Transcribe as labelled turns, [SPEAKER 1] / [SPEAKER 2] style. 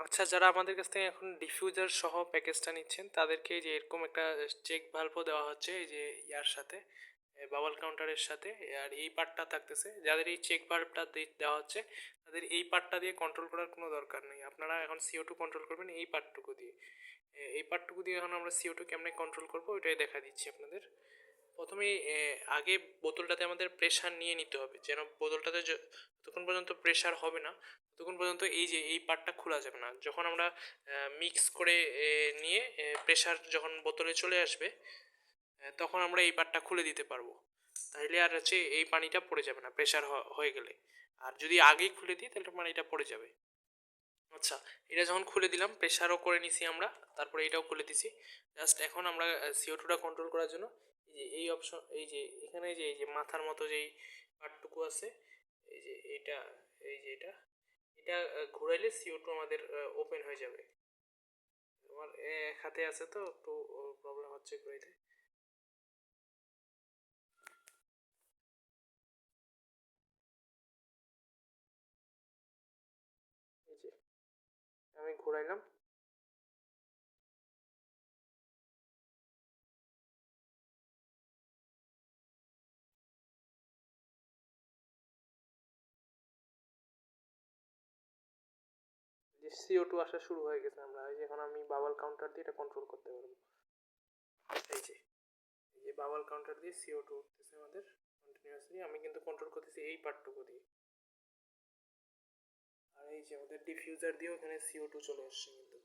[SPEAKER 1] আচ্ছা, যারা আমাদের কাছ থেকে এখন ডিফিউজার সহ প্যাকেজটা নিচ্ছেন তাদেরকে যে এরকম একটা চেক ভাল্বও দেওয়া হচ্ছে, এই যে ইয়ার সাথে, বাবল কাউন্টারের সাথে। আর এই পার্টটা থাকতেছে, যাদের এই চেক ভাল্বটা দেওয়া হচ্ছে তাদের এই পার্টটা দিয়ে কন্ট্রোল করার কোনো দরকার নেই। আপনারা এখন CO2 কন্ট্রোল করবেন এই পার্টটুকু দিয়ে। এই পার্টটুকু দিয়ে এখন আমরা CO2 কেমনে কন্ট্রোল করবো ওইটাই দেখা দিচ্ছি আপনাদের। প্রথমে আগে বোতলটাতে আমাদের প্রেশার নিয়ে নিতে হবে, যেন বোতলটাতে যতক্ষণ পর্যন্ত প্রেশার হবে না ততক্ষণ পর্যন্ত এই যে এই পার্টটা খোলা যাবে না। যখন আমরা মিক্স করে নিয়ে প্রেশার যখন বোতলে চলে আসবে তখন আমরা এই পার্টটা খুলে দিতে পারবো। তাইলে আর হচ্ছে এই পানিটা পড়ে যাবে না প্রেশার হয়ে গেলে। আর যদি আগেই খুলে দিই তাহলে পানিটা পড়ে যাবে। আচ্ছা, এটা যখন খুলে দিলাম, প্রেশারও করে নিছি আমরা, তারপরে এটাও খুলে দিছি। জাস্ট এখন আমরা CO2টা কন্ট্রোল করার জন্য এই যে এই অপশন, এই যে মাথার মতো যেই পার্টটুকু আছে, এই যে এইটা, এই যে এটা এটা ঘুরাইলে CO2 আমাদের ওপেন হয়ে যাবে। আমার এক হাতে আছে তো একটু প্রবলেম হচ্ছে ঘুরাইতে। এই যে আমি ঘুরাইলাম। যে CO2 আসা শুরু হয়ে গেছে, আমরা এই যে এখন আমি বাবল কাউন্টার দিয়ে এটা কন্ট্রোল করতে পারবো। এই যে এই যে বাবল কাউন্টার দিয়ে CO2 উঠতেছে আমাদের কন্টিনিউয়াসলি, আমি কিন্তু কন্ট্রোল করতেছি এই পার্টটুকু দিয়ে। আর এই যে আমাদের ডিফিউজার দিয়েও এখানে CO2 চলে আসছে কিন্তু।